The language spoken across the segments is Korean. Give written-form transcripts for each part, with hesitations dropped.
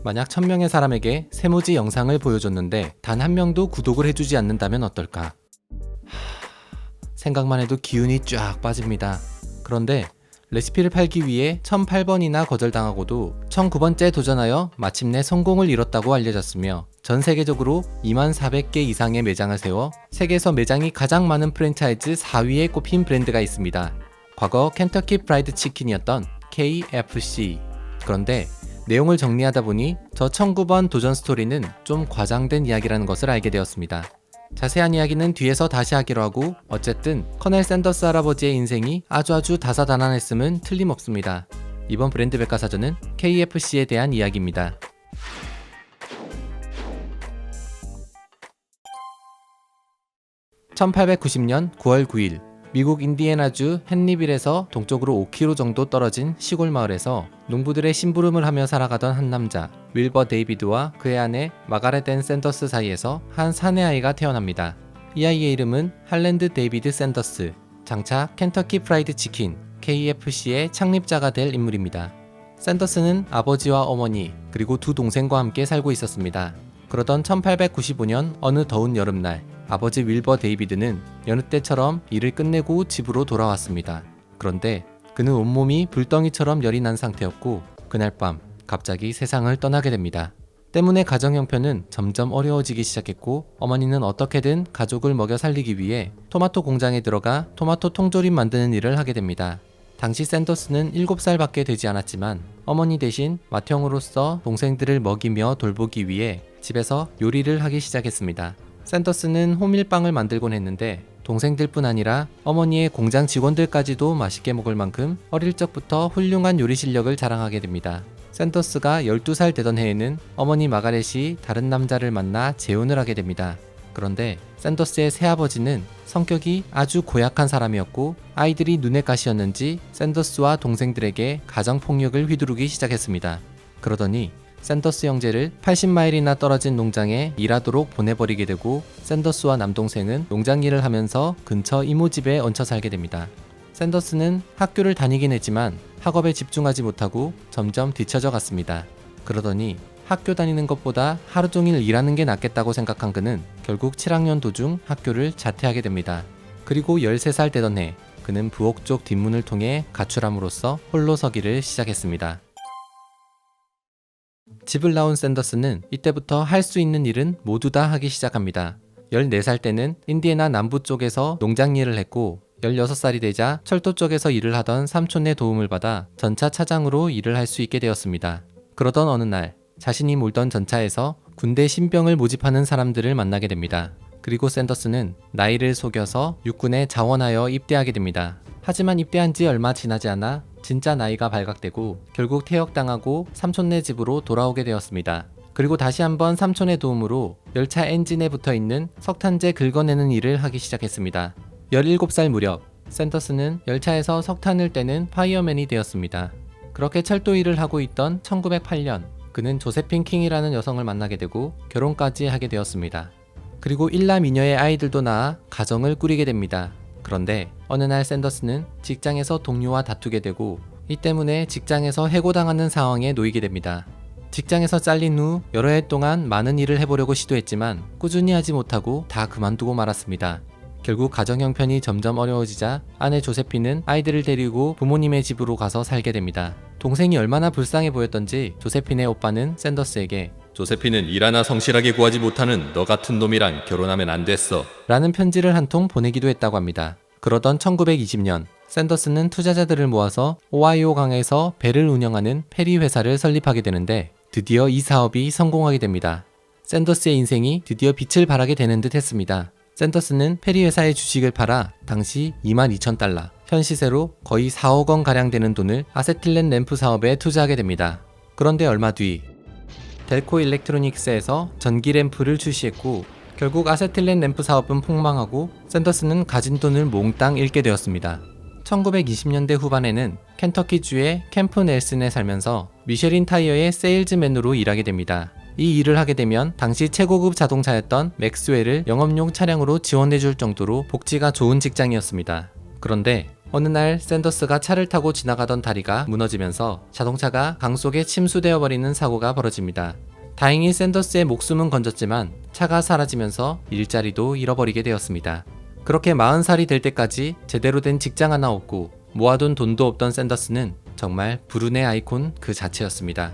만약 1000명의 사람에게 세모지 영상을 보여줬는데 단 한 명도 구독을 해주지 않는다면 어떨까? 생각만 해도 기운이 쫙 빠집니다. 그런데 레시피를 팔기 위해 1008번이나 거절당하고도 1009번째 도전하여 마침내 성공을 이뤘다고 알려졌으며 전 세계적으로 2400개 이상의 매장을 세워 세계에서 매장이 가장 많은 프랜차이즈 4위에 꼽힌 브랜드가 있습니다. 과거 켄터키 프라이드 치킨이었던 KFC. 그런데 내용을 정리하다 보니 저 1009번 도전 스토리는 좀 과장된 이야기라는 것을 알게 되었습니다. 자세한 이야기는 뒤에서 다시 하기로 하고, 어쨌든 커넬 샌더스 할아버지의 인생이 아주 다사다난했음은 틀림없습니다. 이번 브랜드 백과사전은 KFC에 대한 이야기입니다. (1890년 9월 9일) 미국 인디애나주 헨리빌에서 동쪽으로 5km 정도 떨어진 시골 마을에서 농부들의 심부름을 하며 살아가던 한 남자 윌버 데이비드와 그의 아내 마가렛 앤 샌더스 사이에서 한 사내 아이가 태어납니다. 이 아이의 이름은 할랜드 데이비드 샌더스, 장차 켄터키 프라이드 치킨 KFC의 창립자가 될 인물입니다. 샌더스는 아버지와 어머니 그리고 두 동생과 함께 살고 있었습니다. 그러던 1895년 어느 더운 여름날, 아버지 윌버 데이비드는 여느 때처럼 일을 끝내고 집으로 돌아왔습니다. 그런데 그는 온몸이 불덩이처럼 열이 난 상태였고, 그날 밤 갑자기 세상을 떠나게 됩니다. 때문에 가정 형편은 점점 어려워지기 시작했고, 어머니는 어떻게든 가족을 먹여 살리기 위해 토마토 공장에 들어가 토마토 통조림 만드는 일을 하게 됩니다. 당시 샌더스는 7살밖에 되지 않았지만 어머니 대신 맏형으로서 동생들을 먹이며 돌보기 위해 집에서 요리를 하기 시작했습니다. 샌더스는 호밀빵을 만들곤 했는데 동생들뿐 아니라 어머니의 공장 직원들까지도 맛있게 먹을 만큼 어릴 적부터 훌륭한 요리 실력을 자랑하게 됩니다. 샌더스가 12살 되던 해에는 어머니 마가렛이 다른 남자를 만나 재혼을 하게 됩니다. 그런데 샌더스의 새아버지는 성격이 아주 고약한 사람이었고, 아이들이 눈에 가시였는지 샌더스와 동생들에게 가정폭력을 휘두르기 시작했습니다. 그러더니 샌더스 형제를 80마일이나 떨어진 농장에 일하도록 보내버리게 되고, 샌더스와 남동생은 농장 일을 하면서 근처 이모집에 얹혀 살게 됩니다. 샌더스는 학교를 다니긴 했지만 학업에 집중하지 못하고 점점 뒤처져 갔습니다. 그러더니 학교 다니는 것보다 하루 종일 일하는 게 낫겠다고 생각한 그는 결국 7학년 도중 학교를 자퇴하게 됩니다. 그리고 13살 되던 해, 그는 부엌 쪽 뒷문을 통해 가출함으로써 홀로 서기를 시작했습니다. 집을 나온 샌더스는 이때부터 할 수 있는 일은 모두 다 하기 시작합니다. 14살 때는 인디애나 남부 쪽에서 농장 일을 했고, 16살이 되자 철도 쪽에서 일을 하던 삼촌의 도움을 받아 전차 차장으로 일을 할 수 있게 되었습니다. 그러던 어느 날, 자신이 몰던 전차에서 군대 신병을 모집하는 사람들을 만나게 됩니다. 그리고 샌더스는 나이를 속여서 육군에 자원하여 입대하게 됩니다. 하지만 입대한 지 얼마 지나지 않아 진짜 나이가 발각되고 결국 퇴역당하고 삼촌네 집으로 돌아오게 되었습니다. 그리고 다시 한번 삼촌의 도움으로 열차 엔진에 붙어있는 석탄재 긁어내는 일을 하기 시작했습니다. 17살 무렵, 샌더스는 열차에서 석탄을 떼는 파이어맨이 되었습니다. 그렇게 철도 일을 하고 있던 1908년, 그는 조세핀 킹이라는 여성을 만나게 되고 결혼까지 하게 되었습니다. 그리고 일남 이녀의 아이들도 낳아 가정을 꾸리게 됩니다. 그런데 어느 날 샌더스는 직장에서 동료와 다투게 되고, 이 때문에 직장에서 해고당하는 상황에 놓이게 됩니다. 직장에서 잘린 후 여러 해 동안 많은 일을 해보려고 시도했지만 꾸준히 하지 못하고 다 그만두고 말았습니다. 결국 가정 형편이 점점 어려워지자 아내 조세핀은 아이들을 데리고 부모님의 집으로 가서 살게 됩니다. 동생이 얼마나 불쌍해 보였던지 조세핀의 오빠는 샌더스에게 조세핀은 일 하나 성실하게 구하지 못하는 너 같은 놈이랑 결혼하면 안 됐어 라는 편지를 한 통 보내기도 했다고 합니다. 그러던 1920년, 샌더스는 투자자들을 모아서 오하이오 강에서 배를 운영하는 페리 회사를 설립하게 되는데 드디어 이 사업이 성공하게 됩니다. 샌더스의 인생이 드디어 빛을 발하게 되는 듯 했습니다. 샌더스는 페리 회사의 주식을 팔아 당시 22,000달러, 현 시세로 거의 4억 원 가량 되는 돈을 아세틸렌 램프 사업에 투자하게 됩니다. 그런데 얼마 뒤 델코 일렉트로닉스에서 전기 램프를 출시했고, 결국 아세틸렌 램프 사업은 폭망하고 샌더스는 가진 돈을 몽땅 잃게 되었습니다. 1920년대 후반에는 켄터키주의 캠프 넬슨에 살면서 미쉐린 타이어의 세일즈맨으로 일하게 됩니다. 이 일을 하게 되면 당시 최고급 자동차였던 맥스웰을 영업용 차량으로 지원해줄 정도로 복지가 좋은 직장이었습니다. 그런데 어느 날 샌더스가 차를 타고 지나가던 다리가 무너지면서 자동차가 강 속에 침수되어 버리는 사고가 벌어집니다. 다행히 샌더스의 목숨은 건졌지만 차가 사라지면서 일자리도 잃어버리게 되었습니다. 그렇게 40살이 될 때까지 제대로 된 직장 하나 없고 모아둔 돈도 없던 샌더스는 정말 불운의 아이콘 그 자체였습니다.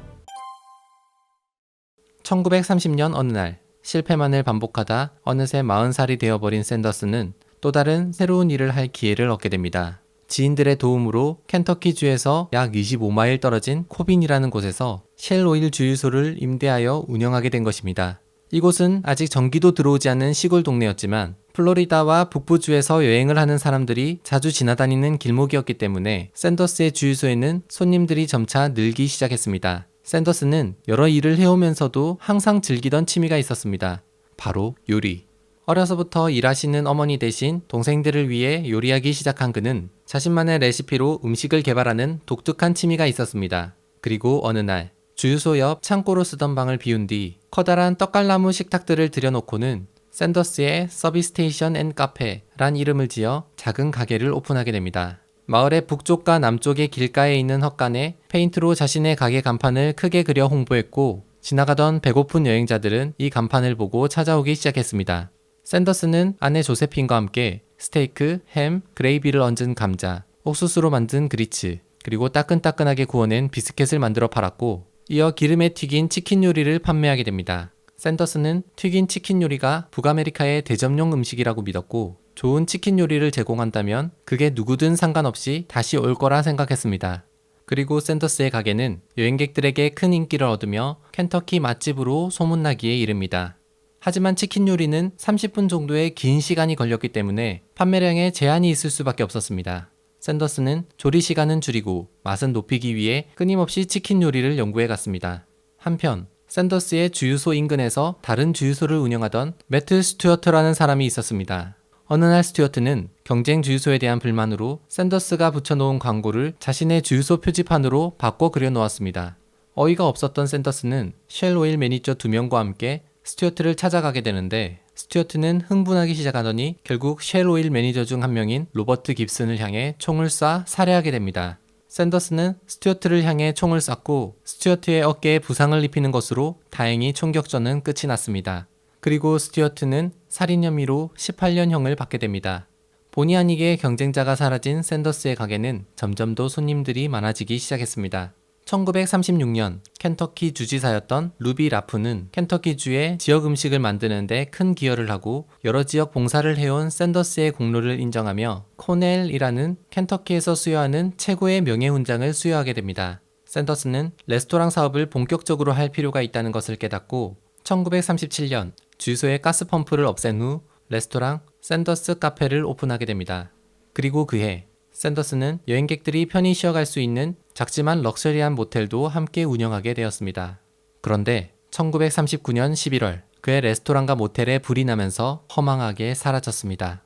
1930년 어느 날 실패만을 반복하다 어느새 40살이 되어버린 샌더스는 또 다른 새로운 일을 할 기회를 얻게 됩니다. 지인들의 도움으로 켄터키주에서 약 25마일 떨어진 코빈이라는 곳에서 쉘 오일 주유소를 임대하여 운영하게 된 것입니다. 이곳은 아직 전기도 들어오지 않은 시골 동네였지만 플로리다와 북부주에서 여행을 하는 사람들이 자주 지나다니는 길목이었기 때문에 샌더스의 주유소에는 손님들이 점차 늘기 시작했습니다. 샌더스는 여러 일을 해오면서도 항상 즐기던 취미가 있었습니다. 바로 요리. 어려서부터 일하시는 어머니 대신 동생들을 위해 요리하기 시작한 그는 자신만의 레시피로 음식을 개발하는 독특한 취미가 있었습니다. 그리고 어느 날 주유소 옆 창고로 쓰던 방을 비운 뒤 커다란 떡갈나무 식탁들을 들여놓고는 샌더스의 서비스 스테이션 앤 카페란 이름을 지어 작은 가게를 오픈하게 됩니다. 마을의 북쪽과 남쪽의 길가에 있는 헛간에 페인트로 자신의 가게 간판을 크게 그려 홍보했고 지나가던 배고픈 여행자들은 이 간판을 보고 찾아오기 시작했습니다. 샌더스는 아내 조세핀과 함께 스테이크, 햄, 그레이비를 얹은 감자, 옥수수로 만든 그리츠, 그리고 따끈따끈하게 구워낸 비스켓을 만들어 팔았고 이어 기름에 튀긴 치킨 요리를 판매하게 됩니다. 샌더스는 튀긴 치킨 요리가 북아메리카의 대접용 음식이라고 믿었고 좋은 치킨 요리를 제공한다면 그게 누구든 상관없이 다시 올 거라 생각했습니다. 그리고 샌더스의 가게는 여행객들에게 큰 인기를 얻으며 켄터키 맛집으로 소문나기에 이릅니다. 하지만 치킨 요리는 30분 정도의 긴 시간이 걸렸기 때문에 판매량에 제한이 있을 수밖에 없었습니다. 샌더스는 조리 시간은 줄이고 맛은 높이기 위해 끊임없이 치킨 요리를 연구해 갔습니다. 한편 샌더스의 주유소 인근에서 다른 주유소를 운영하던 매트 스튜어트라는 사람이 있었습니다. 어느 날 스튜어트는 경쟁 주유소에 대한 불만으로 샌더스가 붙여놓은 광고를 자신의 주유소 표지판으로 바꿔 그려놓았습니다. 어이가 없었던 샌더스는 쉘 오일 매니저 2명과 함께 스튜어트를 찾아가게 되는데 스튜어트는 흥분하기 시작하더니 결국 쉘 오일 매니저 중 한 명인 로버트 깁슨을 향해 총을 쏴 살해하게 됩니다. 샌더스는 스튜어트를 향해 총을 쐈고 스튜어트의 어깨에 부상을 입히는 것으로 다행히 총격전은 끝이 났습니다. 그리고 스튜어트는 살인 혐의로 18년형을 받게 됩니다. 본의 아니게 경쟁자가 사라진 샌더스의 가게는 점점 더 손님들이 많아지기 시작했습니다. 1936년 켄터키 주지사였던 루비 라프는 켄터키주의 지역 음식을 만드는 데 큰 기여를 하고 여러 지역 봉사를 해온 샌더스의 공로를 인정하며 코넬이라는 켄터키에서 수여하는 최고의 명예훈장을 수여하게 됩니다. 샌더스는 레스토랑 사업을 본격적으로 할 필요가 있다는 것을 깨닫고 1937년 주유소의 가스펌프를 없앤 후 레스토랑 샌더스 카페를 오픈하게 됩니다. 그리고 그해 샌더스는 여행객들이 편히 쉬어갈 수 있는 작지만 럭셔리한 모텔도 함께 운영하게 되었습니다. 그런데 1939년 11월 그의 레스토랑과 모텔에 불이 나면서 허망하게 사라졌습니다.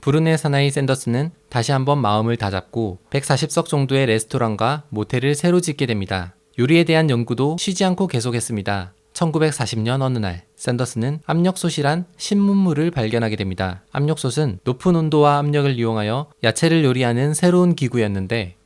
불운의 사나이 샌더스는 다시 한번 마음을 다잡고 140석 정도의 레스토랑과 모텔을 새로 짓게 됩니다. 요리에 대한 연구도 쉬지 않고 계속했습니다. 1940년 어느 날 샌더스는 압력솥이란 신문물을 발견하게 됩니다. 압력솥은 높은 온도와 압력을 이용하여 야채를 요리하는 새로운 기구였는데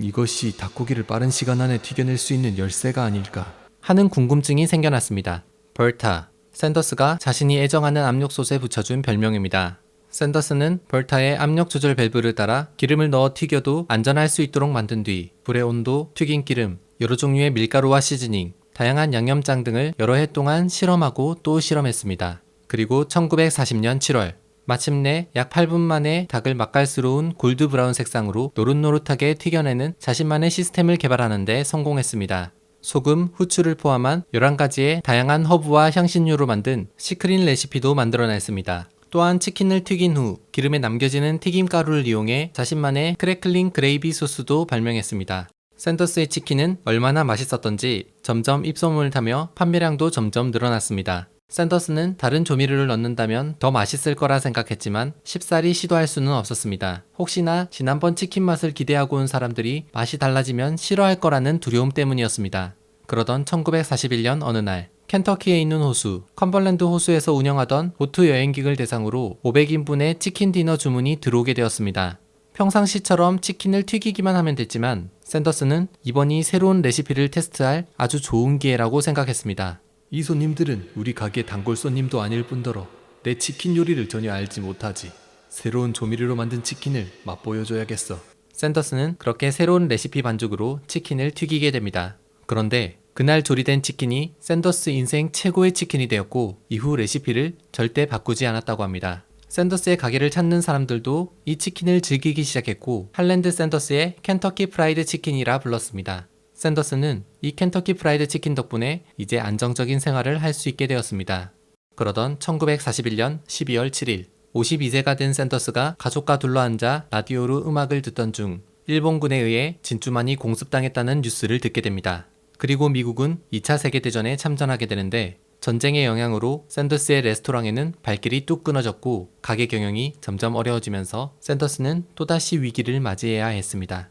이것이 닭고기를 빠른 시간 안에 튀겨낼 수 있는 열쇠가 아닐까 하는 궁금증이 생겨났습니다. 벌타, 샌더스가 자신이 애정하는 압력솥에 붙여준 별명입니다. 샌더스는 벌타의 압력 조절 밸브를 따라 기름을 넣어 튀겨도 안전할 수 있도록 만든 뒤 불의 온도, 튀긴 기름, 여러 종류의 밀가루와 시즈닝, 다양한 양념장 등을 여러 해 동안 실험하고 또 실험했습니다. 그리고 1940년 7월 마침내 약 8분 만에 닭을 맛깔스러운 골드 브라운 색상으로 노릇노릇하게 튀겨내는 자신만의 시스템을 개발하는 데 성공했습니다. 소금, 후추를 포함한 11가지의 다양한 허브와 향신료로 만든 시크릿 레시피도 만들어냈습니다. 또한 치킨을 튀긴 후 기름에 남겨지는 튀김가루를 이용해 자신만의 크래클링 그레이비 소스도 발명했습니다. 샌더스의 치킨은 얼마나 맛있었던지 점점 입소문을 타며 판매량도 점점 늘어났습니다. 샌더스는 다른 조미료를 넣는다면 더 맛있을 거라 생각했지만 쉽사리 시도할 수는 없었습니다. 혹시나 지난번 치킨 맛을 기대하고 온 사람들이 맛이 달라지면 싫어할 거라는 두려움 때문이었습니다. 그러던 1941년 어느 날 켄터키에 있는 호수, 컴벌랜드 호수에서 운영하던 보트 여행객을 대상으로 500인분의 치킨 디너 주문이 들어오게 되었습니다. 평상시처럼 치킨을 튀기기만 하면 됐지만 샌더스는 이번이 새로운 레시피를 테스트할 아주 좋은 기회라고 생각했습니다. 이 손님들은 우리 가게 단골 손님도 아닐 뿐더러 내 치킨 요리를 전혀 알지 못하지. 새로운 조미료로 만든 치킨을 맛보여줘야겠어. 샌더스는 그렇게 새로운 레시피 반죽으로 치킨을 튀기게 됩니다. 그런데 그날 조리된 치킨이 샌더스 인생 최고의 치킨이 되었고 이후 레시피를 절대 바꾸지 않았다고 합니다. 샌더스의 가게를 찾는 사람들도 이 치킨을 즐기기 시작했고 할랜드 샌더스의 켄터키 프라이드 치킨이라 불렀습니다. 샌더스는 이 켄터키 프라이드 치킨 덕분에 이제 안정적인 생활을 할 수 있게 되었습니다. 그러던 1941년 12월 7일 52세가 된 샌더스가 가족과 둘러앉아 라디오로 음악을 듣던 중 일본군에 의해 진주만이 공습당했다는 뉴스를 듣게 됩니다. 그리고 미국은 2차 세계대전에 참전하게 되는데 전쟁의 영향으로 샌더스의 레스토랑에는 발길이 뚝 끊어졌고 가게 경영이 점점 어려워지면서 샌더스는 또다시 위기를 맞이해야 했습니다.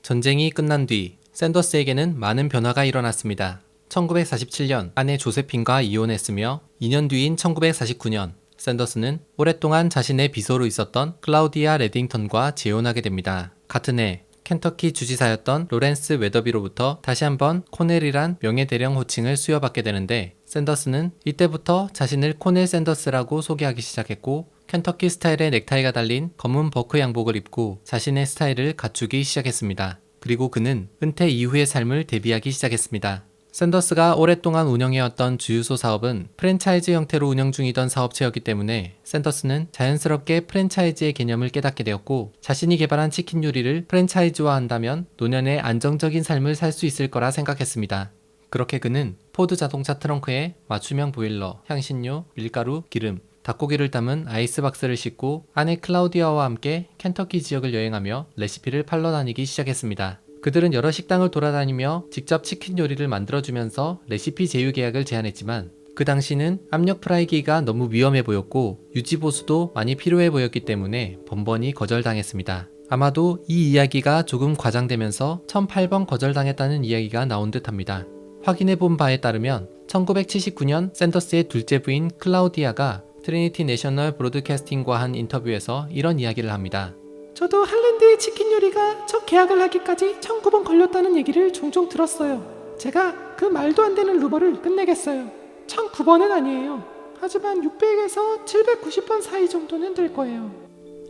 전쟁이 끝난 뒤 샌더스에게는 많은 변화가 일어났습니다. 1947년 아내 조세핀과 이혼했으며 2년 뒤인 1949년 샌더스는 오랫동안 자신의 비서로 있었던 클라우디아 레딩턴과 재혼하게 됩니다. 같은 해 켄터키 주지사였던 로렌스 웨더비로부터 다시 한번 코넬이란 명예대령 호칭을 수여받게 되는데 샌더스는 이때부터 자신을 코넬 샌더스라고 소개하기 시작했고 켄터키 스타일의 넥타이가 달린 검은 버크 양복을 입고 자신의 스타일을 갖추기 시작했습니다. 그리고 그는 은퇴 이후의 삶을 대비하기 시작했습니다. 샌더스가 오랫동안 운영해왔던 주유소 사업은 프랜차이즈 형태로 운영 중이던 사업체였기 때문에 샌더스는 자연스럽게 프랜차이즈의 개념을 깨닫게 되었고 자신이 개발한 치킨 요리를 프랜차이즈화한다면 노년의 안정적인 삶을 살 수 있을 거라 생각했습니다. 그렇게 그는 포드 자동차 트렁크에 맞춤형 보일러, 향신료, 밀가루, 기름, 닭고기를 담은 아이스박스를 싣고 아내 클라우디아와 함께 켄터키 지역을 여행하며 레시피를 팔러 다니기 시작했습니다. 그들은 여러 식당을 돌아다니며 직접 치킨 요리를 만들어주면서 레시피 제휴 계약을 제안했지만 그 당시는 압력 프라이기가 너무 위험해 보였고 유지보수도 많이 필요해 보였기 때문에 번번이 거절당했습니다. 아마도 이 이야기가 조금 과장되면서 1008번 거절당했다는 이야기가 나온 듯합니다. 확인해 본 바에 따르면 1979년 샌더스의 둘째 부인 클라우디아가 트리니티 내셔널 브로드캐스팅과 한 인터뷰에서 이런 이야기를 합니다. 저도 할랜드의 치킨 요리가 첫 계약을 하기까지 19번 걸렸다는 얘기를 종종 들었어요. 제가 그 말도 안 되는 루머를 끝내겠어요. 1009번은 아니에요. 하지만 600에서 790번 사이 정도는 될 거예요.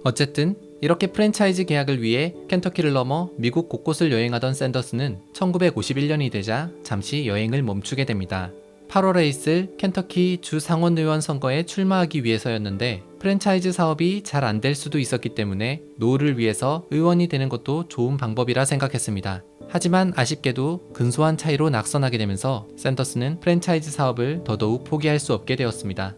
어쨌든 이렇게 프랜차이즈 계약을 위해 켄터키를 넘어 미국 곳곳을 여행하던 샌더스는 1951년이 되자 잠시 여행을 멈추게 됩니다. 8월에 있을 켄터키 주 상원의원 선거에 출마하기 위해서였는데 프랜차이즈 사업이 잘 안 될 수도 있었기 때문에 노후를 위해서 의원이 되는 것도 좋은 방법이라 생각했습니다. 하지만 아쉽게도 근소한 차이로 낙선하게 되면서 샌더스는 프랜차이즈 사업을 더더욱 포기할 수 없게 되었습니다.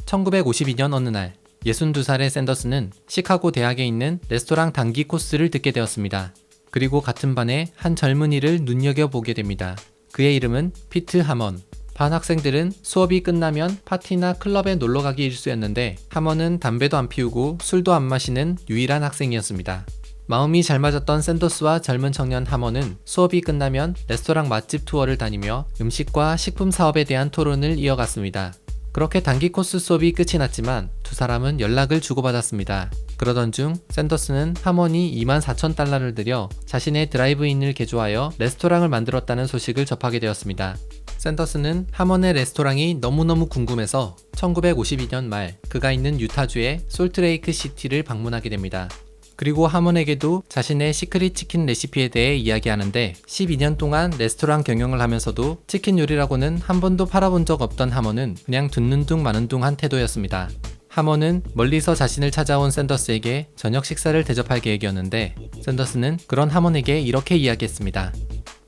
1952년 어느 날 62살의 샌더스는 시카고 대학에 있는 레스토랑 단기 코스를 듣게 되었습니다. 그리고 같은 반에 한 젊은이를 눈여겨보게 됩니다. 그의 이름은 피트 하먼. 반 학생들은 수업이 끝나면 파티나 클럽에 놀러가기 일쑤였는데 하먼은 담배도 안 피우고 술도 안 마시는 유일한 학생이었습니다. 마음이 잘 맞았던 샌더스와 젊은 청년 하먼은 수업이 끝나면 레스토랑 맛집 투어를 다니며 음식과 식품 사업에 대한 토론을 이어갔습니다. 그렇게 단기 코스 수업이 끝이 났지만 두 사람은 연락을 주고받았습니다. 그러던 중 샌더스는 하먼이 24,000달러를 들여 자신의 드라이브인을 개조하여 레스토랑을 만들었다는 소식을 접하게 되었습니다. 샌더스는 하먼의 레스토랑이 너무너무 궁금해서 1952년 말 그가 있는 유타주의 솔트레이크 시티를 방문하게 됩니다. 그리고 하먼에게도 자신의 시크릿 치킨 레시피에 대해 이야기하는데 12년 동안 레스토랑 경영을 하면서도 치킨 요리라고는 한 번도 팔아본 적 없던 하먼은 그냥 듣는 둥 마는 둥 한 태도였습니다. 하먼은 멀리서 자신을 찾아온 샌더스에게 저녁 식사를 대접할 계획이었는데 샌더스는 그런 하먼에게 이렇게 이야기했습니다.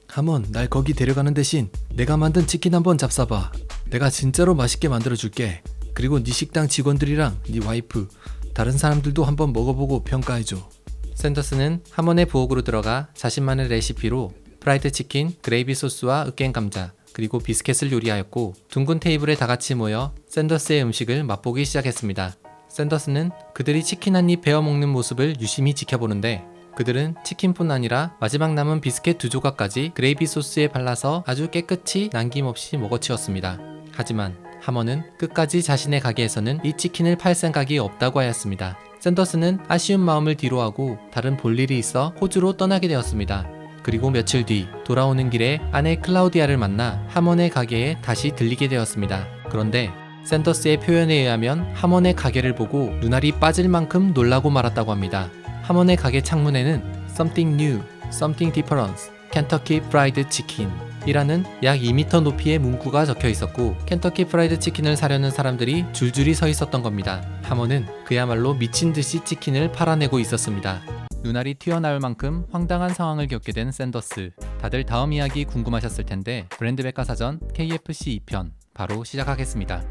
하먼, 날 거기 데려가는 대신 내가 만든 치킨 한번 잡숴봐. 내가 진짜로 맛있게 만들어줄게. 그리고 네 식당 직원들이랑 네 와이프, 다른 사람들도 한번 먹어보고 평가해줘. 샌더스는 하먼의 부엌으로 들어가 자신만의 레시피로 프라이드 치킨, 그레이비 소스와 으깬 감자, 그리고 비스켓을 요리하였고 둥근 테이블에 다 같이 모여 샌더스의 음식을 맛보기 시작했습니다. 샌더스는 그들이 치킨 한 입 베어 먹는 모습을 유심히 지켜보는데 그들은 치킨뿐 아니라 마지막 남은 비스켓 2조각까지 그레이비 소스에 발라서 아주 깨끗이 남김없이 먹어치웠습니다. 하지만 하먼은 끝까지 자신의 가게에서는 이 치킨을 팔 생각이 없다고 하였습니다. 샌더스는 아쉬운 마음을 뒤로하고 다른 볼 일이 있어 호주로 떠나게 되었습니다. 그리고 며칠 뒤 돌아오는 길에 아내 클라우디아를 만나 하먼의 가게에 다시 들리게 되었습니다. 그런데 샌더스의 표현에 의하면 하먼의 가게를 보고 눈알이 빠질 만큼 놀라고 말았다고 합니다. 하먼의 가게 창문에는 Something New, Something Different, Kentucky Fried Chicken 이라는 약 2m 높이의 문구가 적혀 있었고 켄터키 프라이드 치킨을 사려는 사람들이 줄줄이 서 있었던 겁니다. 하먼은 그야말로 미친 듯이 치킨을 팔아내고 있었습니다. 눈알이 튀어나올 만큼 황당한 상황을 겪게 된 샌더스. 다들 다음 이야기 궁금하셨을 텐데 브랜드 백과사전 KFC 2편 바로 시작하겠습니다.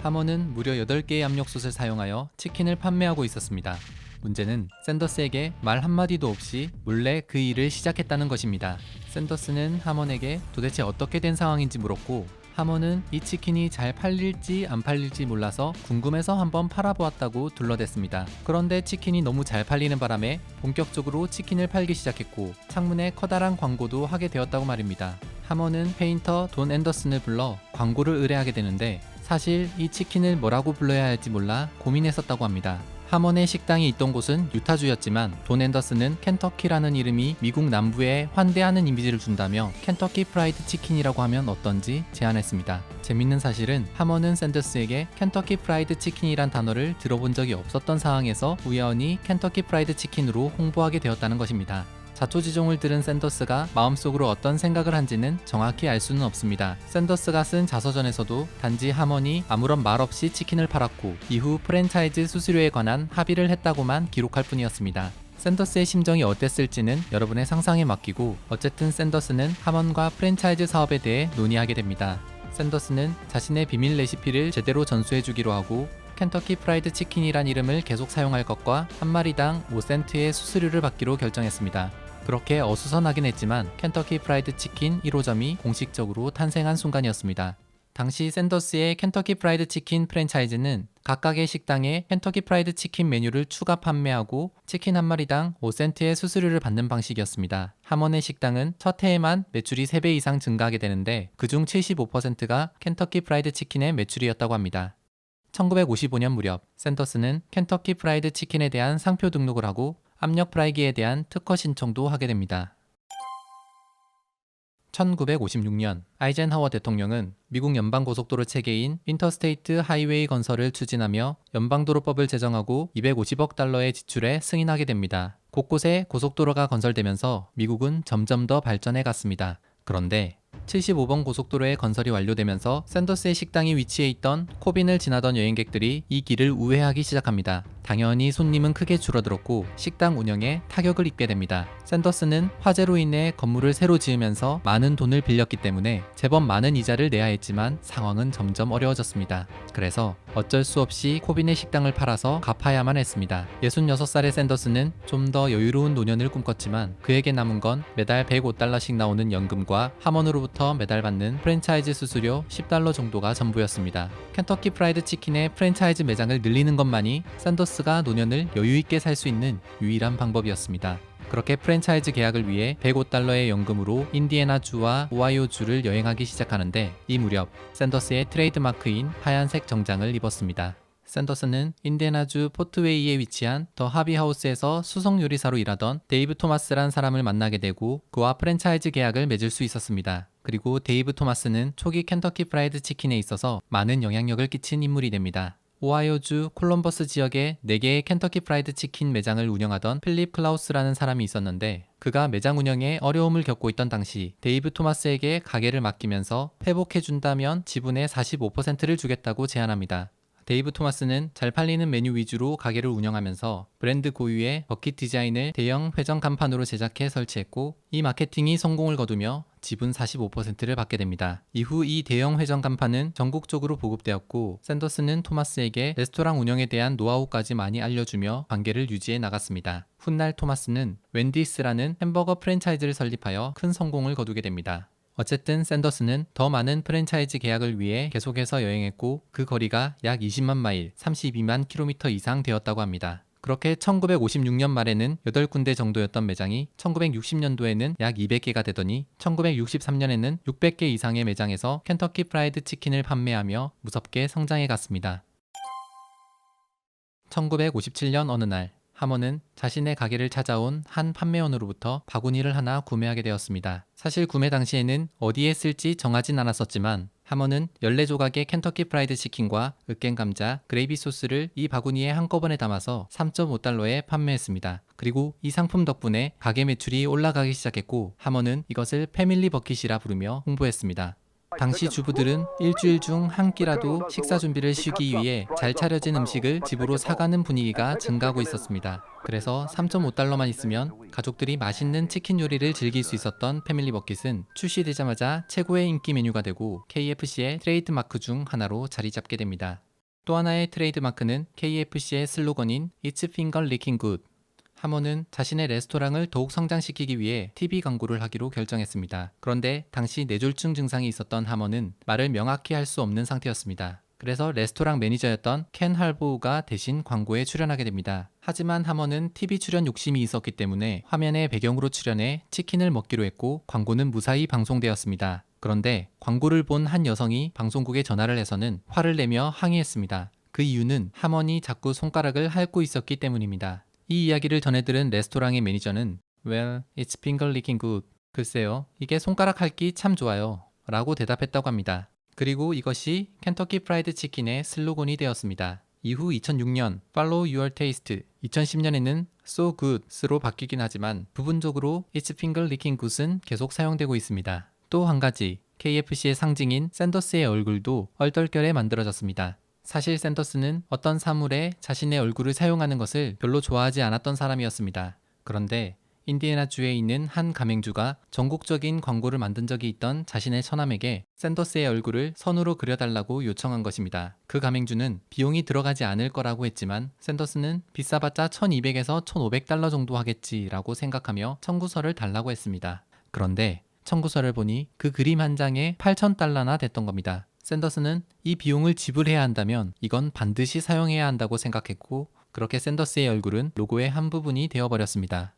하먼은 무려 8개의 압력솥을 사용하여 치킨을 판매하고 있었습니다. 문제는 샌더스에게 말 한마디도 없이 몰래 그 일을 시작했다는 것입니다. 샌더스는 하먼에게 도대체 어떻게 된 상황인지 물었고 하먼은 이 치킨이 잘 팔릴지 안 팔릴지 몰라서 궁금해서 한번 팔아보았다고 둘러댔습니다. 그런데 치킨이 너무 잘 팔리는 바람에 본격적으로 치킨을 팔기 시작했고 창문에 커다란 광고도 하게 되었다고 말입니다. 하먼은 페인터 돈 앤더슨을 불러 광고를 의뢰하게 되는데 사실 이 치킨을 뭐라고 불러야 할지 몰라 고민했었다고 합니다. 하먼의 식당이 있던 곳은 유타주였지만 돈 앤더슨은 켄터키라는 이름이 미국 남부에 환대하는 이미지를 준다며 켄터키 프라이드 치킨이라고 하면 어떤지 제안했습니다. 재밌는 사실은 하먼은 샌더스에게 켄터키 프라이드 치킨이란 단어를 들어본 적이 없었던 상황에서 우연히 켄터키 프라이드 치킨으로 홍보하게 되었다는 것입니다. 자초지종을 들은 샌더스가 마음속으로 어떤 생각을 한지는 정확히 알 수는 없습니다. 샌더스가 쓴 자서전에서도 단지 하먼이 아무런 말 없이 치킨을 팔았고 이후 프랜차이즈 수수료에 관한 합의를 했다고만 기록할 뿐이었습니다. 샌더스의 심정이 어땠을지는 여러분의 상상에 맡기고 어쨌든 샌더스는 하먼과 프랜차이즈 사업에 대해 논의하게 됩니다. 샌더스는 자신의 비밀 레시피를 제대로 전수해주기로 하고 켄터키 프라이드 치킨이란 이름을 계속 사용할 것과 한 마리당 5센트의 수수료를 받기로 결정했습니다. 그렇게 어수선하긴 했지만 켄터키 프라이드 치킨 1호점이 공식적으로 탄생한 순간이었습니다. 당시 샌더스의 켄터키 프라이드 치킨 프랜차이즈는 각각의 식당에 켄터키 프라이드 치킨 메뉴를 추가 판매하고 치킨 한 마리당 5센트의 수수료를 받는 방식이었습니다. 하먼의 식당은 첫 해에만 매출이 3배 이상 증가하게 되는데 그중 75%가 켄터키 프라이드 치킨의 매출이었다고 합니다. 1955년 무렵 샌더스는 켄터키 프라이드 치킨에 대한 상표 등록을 하고 압력 프라이기에 대한 특허 신청도 하게 됩니다. 1956년 아이젠하워 대통령은 미국 연방고속도로 체계인 인터스테이트 하이웨이 건설을 추진하며 연방도로법을 제정하고 250억 달러의 지출에 승인하게 됩니다. 곳곳에 고속도로가 건설되면서 미국은 점점 더 발전해 갔습니다. 그런데 75번 고속도로의 건설이 완료되면서 샌더스의 식당이 위치해 있던 코빈을 지나던 여행객들이 이 길을 우회하기 시작합니다. 당연히 손님은 크게 줄어들었고 식당 운영에 타격을 입게 됩니다. 샌더스는 화재로 인해 건물을 새로 지으면서 많은 돈을 빌렸기 때문에 제법 많은 이자를 내야 했지만 상황은 점점 어려워졌습니다. 그래서 어쩔 수 없이 코빈의 식당을 팔아서 갚아야만 했습니다. 66살의 샌더스는 좀 더 여유로운 노년을 꿈꿨지만 그에게 남은 건 매달 105달러씩 나오는 연금과 하먼으로부터 매달 받는 프랜차이즈 수수료 10달러 정도가 전부였습니다. 켄터키 프라이드 치킨의 프랜차이즈 매장을 늘리는 것만이 샌더스가 노년을 여유있게 살 수 있는 유일한 방법이었습니다. 그렇게 프랜차이즈 계약을 위해 105달러의 연금으로 인디애나주와 오하이오주를 여행하기 시작하는데 이 무렵 샌더스의 트레이드마크인 하얀색 정장을 입었습니다. 샌더스는 인디애나주 포트웨이에 위치한 더 하비하우스에서 수석 요리사로 일하던 데이브 토마스란 사람을 만나게 되고 그와 프랜차이즈 계약을 맺을 수 있었습니다. 그리고 데이브 토마스는 초기 켄터키 프라이드 치킨에 있어서 많은 영향력을 끼친 인물이 됩니다. 오하이오주 콜럼버스 지역에 4개의 켄터키 프라이드 치킨 매장을 운영하던 필립 클라우스라는 사람이 있었는데 그가 매장 운영에 어려움을 겪고 있던 당시 데이브 토마스에게 가게를 맡기면서 회복해준다면 지분의 45%를 주겠다고 제안합니다. 데이브 토마스는 잘 팔리는 메뉴 위주로 가게를 운영하면서 브랜드 고유의 버킷 디자인을 대형 회전 간판으로 제작해 설치했고 이 마케팅이 성공을 거두며 지분 45%를 받게 됩니다. 이후 이 대형 회전 간판은 전국적으로 보급되었고 샌더스는 토마스에게 레스토랑 운영에 대한 노하우까지 많이 알려주며 관계를 유지해 나갔습니다. 훗날 토마스는 웬디스라는 햄버거 프랜차이즈를 설립하여 큰 성공을 거두게 됩니다. 어쨌든 샌더스는 더 많은 프랜차이즈 계약을 위해 계속해서 여행했고 그 거리가 약 20만 마일, 32만 킬로미터 이상 되었다고 합니다. 그렇게 1956년 말에는 8군데 정도였던 매장이 1960년도에는 약 200개가 되더니 1963년에는 600개 이상의 매장에서 켄터키 프라이드 치킨을 판매하며 무섭게 성장해 갔습니다. 1957년 어느 날 하먼은 자신의 가게를 찾아온 한 판매원으로부터 바구니를 하나 구매하게 되었습니다. 사실 구매 당시에는 어디에 쓸지 정하진 않았었지만 하먼은 14조각의 켄터키 프라이드 치킨과 으깬 감자, 그레이비 소스를 이 바구니에 한꺼번에 담아서 3.5달러에 판매했습니다. 그리고 이 상품 덕분에 가게 매출이 올라가기 시작했고 하먼은 이것을 패밀리 버킷이라 부르며 홍보했습니다. 당시 주부들은 일주일 중 한 끼라도 식사 준비를 쉬기 위해 잘 차려진 음식을 집으로 사가는 분위기가 증가하고 있었습니다. 그래서 3.5달러만 있으면 가족들이 맛있는 치킨 요리를 즐길 수 있었던 패밀리 버킷은 출시되자마자 최고의 인기 메뉴가 되고 KFC의 트레이드 마크 중 하나로 자리 잡게 됩니다. 또 하나의 트레이드 마크는 KFC의 슬로건인 It's Finger Licking Good. 하먼은 자신의 레스토랑을 더욱 성장시키기 위해 TV 광고를 하기로 결정했습니다. 그런데 당시 뇌졸중 증상이 있었던 하먼은 말을 명확히 할 수 없는 상태였습니다. 그래서 레스토랑 매니저였던 켄 할보우가 대신 광고에 출연하게 됩니다. 하지만 하먼은 TV 출연 욕심이 있었기 때문에 화면의 배경으로 출연해 치킨을 먹기로 했고 광고는 무사히 방송되었습니다. 그런데 광고를 본 한 여성이 방송국에 전화를 해서는 화를 내며 항의했습니다. 그 이유는 하먼이 자꾸 손가락을 핥고 있었기 때문입니다. 이 이야기를 전해들은 레스토랑의 매니저는 Well, it's finger licking good. 글쎄요, 이게 손가락 핥기 참 좋아요. 라고 대답했다고 합니다. 그리고 이것이 켄터키 프라이드 치킨의 슬로건이 되었습니다. 이후 2006년 Follow Your Taste, 2010년에는 So Good로 바뀌긴 하지만 부분적으로 It's finger licking good은 계속 사용되고 있습니다. 또 한 가지, KFC의 상징인 샌더스의 얼굴도 얼떨결에 만들어졌습니다. 사실 샌더스는 어떤 사물에 자신의 얼굴을 사용하는 것을 별로 좋아하지 않았던 사람이었습니다. 그런데 인디애나주에 있는 한 가맹주가 전국적인 광고를 만든 적이 있던 자신의 처남에게 샌더스의 얼굴을 선으로 그려달라고 요청한 것입니다. 그 가맹주는 비용이 들어가지 않을 거라고 했지만 샌더스는 비싸봤자 1200에서 1500달러 정도 하겠지라고 생각하며 청구서를 달라고 했습니다. 그런데 청구서를 보니 그 그림 한 장에 8000달러나 됐던 겁니다. 샌더스는 이 비용을 지불해야 한다면 이건 반드시 사용해야 한다고 생각했고 그렇게 샌더스의 얼굴은 로고의 한 부분이 되어버렸습니다.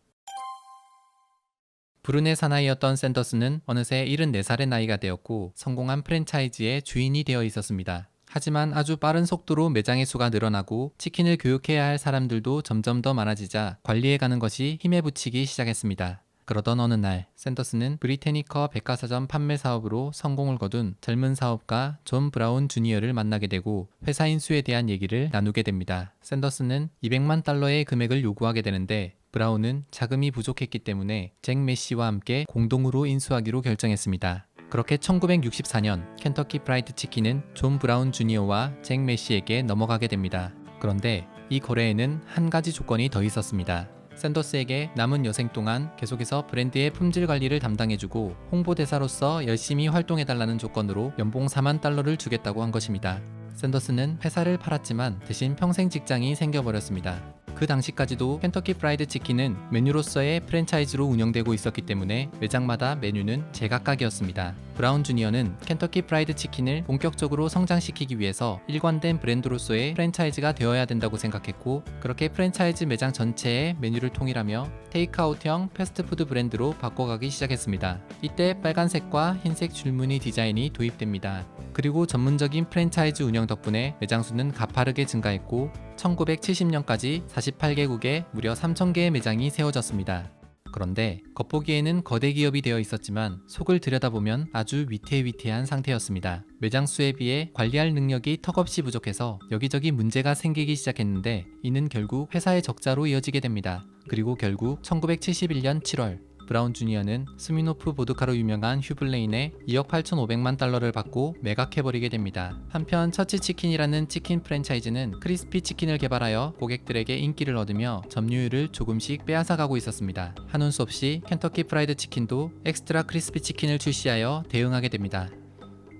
불운의 사나이였던 샌더스는 어느새 74살의 나이가 되었고 성공한 프랜차이즈의 주인이 되어 있었습니다. 하지만 아주 빠른 속도로 매장의 수가 늘어나고 치킨을 교육해야 할 사람들도 점점 더 많아지자 관리해가는 것이 힘에 부치기 시작했습니다. 그러던 어느 날 샌더스는 브리테니커 백과사전 판매 사업으로 성공을 거둔 젊은 사업가 존 브라운 주니어를 만나게 되고 회사 인수에 대한 얘기를 나누게 됩니다. 샌더스는 200만 달러의 금액을 요구하게 되는데 브라운은 자금이 부족했기 때문에 잭 메시와 함께 공동으로 인수하기로 결정했습니다. 그렇게 1964년 켄터키 프라이드 치킨은 존 브라운 주니어와 잭 메시에게 넘어가게 됩니다. 그런데 이 거래에는 한 가지 조건이 더 있었습니다. 샌더스에게 남은 여생 동안 계속해서 브랜드의 품질 관리를 담당해주고 홍보대사로서 열심히 활동해달라는 조건으로 연봉 4만 달러를 주겠다고 한 것입니다. 샌더스는 회사를 팔았지만 대신 평생 직장이 생겨버렸습니다. 그 당시까지도 켄터키 프라이드 치킨은 메뉴로서의 프랜차이즈로 운영되고 있었기 때문에 매장마다 메뉴는 제각각이었습니다. 브라운 주니어는 켄터키 프라이드 치킨을 본격적으로 성장시키기 위해서 일관된 브랜드로서의 프랜차이즈가 되어야 된다고 생각했고 그렇게 프랜차이즈 매장 전체의 메뉴를 통일하며 테이크아웃형 패스트푸드 브랜드로 바꿔가기 시작했습니다. 이때 빨간색과 흰색 줄무늬 디자인이 도입됩니다. 그리고 전문적인 프랜차이즈 운영 덕분에 매장 수는 가파르게 증가했고 1970년까지 48개국에 무려 3,000개의 매장이 세워졌습니다. 그런데 겉보기에는 거대 기업이 되어 있었지만 속을 들여다보면 아주 위태위태한 상태였습니다. 매장 수에 비해 관리할 능력이 턱없이 부족해서 여기저기 문제가 생기기 시작했는데 이는 결국 회사의 적자로 이어지게 됩니다. 그리고 결국 1971년 7월 브라운 주니어는 스미노프 보드카로 유명한 휴블레인에 2억 8,500만 달러를 받고 매각해버리게 됩니다. 한편 처치치킨이라는 치킨 프랜차이즈는 크리스피 치킨을 개발하여 고객들에게 인기를 얻으며 점유율을 조금씩 빼앗아가고 있었습니다. 한운 수 없이 켄터키 프라이드 치킨도 엑스트라 크리스피 치킨을 출시하여 대응하게 됩니다.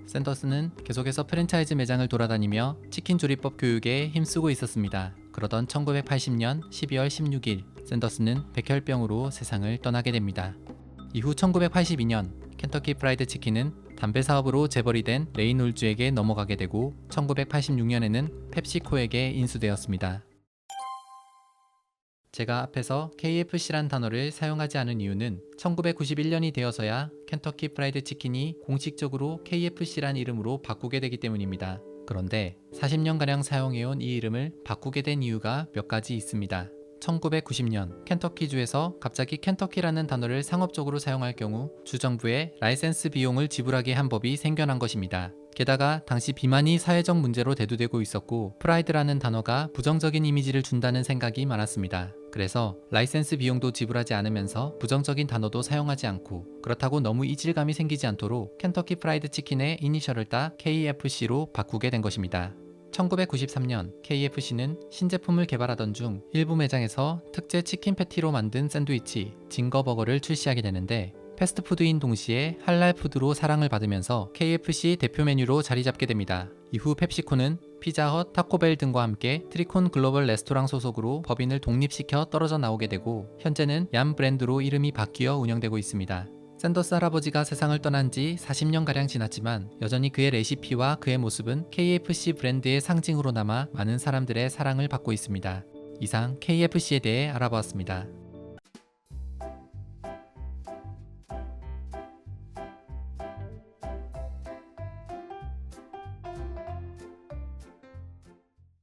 샌더스는 계속해서 프랜차이즈 매장을 돌아다니며 치킨 조리법 교육에 힘쓰고 있었습니다. 그러던 1980년 12월 16일 샌더스는 백혈병으로 세상을 떠나게 됩니다. 이후 1982년 켄터키 프라이드 치킨은 담배 사업으로 재벌이 된 레이놀즈에게 넘어가게 되고 1986년에는 펩시코에게 인수되었습니다. 제가 앞에서 KFC란 단어를 사용하지 않은 이유는 1991년이 되어서야 켄터키 프라이드 치킨이 공식적으로 KFC란 이름으로 바꾸게 되기 때문입니다. 그런데 40년가량 사용해온 이 이름을 바꾸게 된 이유가 몇 가지 있습니다. 1990년 켄터키주에서 갑자기 켄터키라는 단어를 상업적으로 사용할 경우 주정부에 라이센스 비용을 지불하게 한 법이 생겨난 것입니다. 게다가 당시 비만이 사회적 문제로 대두되고 있었고 프라이드라는 단어가 부정적인 이미지를 준다는 생각이 많았습니다. 그래서 라이센스 비용도 지불하지 않으면서 부정적인 단어도 사용하지 않고 그렇다고 너무 이질감이 생기지 않도록 켄터키 프라이드 치킨의 이니셜을 따 KFC로 바꾸게 된 것입니다. 1993년 KFC는 신제품을 개발하던 중 일부 매장에서 특제 치킨 패티로 만든 샌드위치 징거버거를 출시하게 되는데 패스트푸드인 동시에 할랄푸드로 사랑을 받으면서 KFC 대표 메뉴로 자리 잡게 됩니다. 이후 펩시코는 피자헛, 타코벨 등과 함께 트리콘 글로벌 레스토랑 소속으로 법인을 독립시켜 떨어져 나오게 되고 현재는 얌 브랜드로 이름이 바뀌어 운영되고 있습니다. 샌더스 할아버지가 세상을 떠난 지 40년가량 지났지만 여전히 그의 레시피와 그의 모습은 KFC 브랜드의 상징으로 남아 많은 사람들의 사랑을 받고 있습니다. 이상 KFC에 대해 알아보았습니다.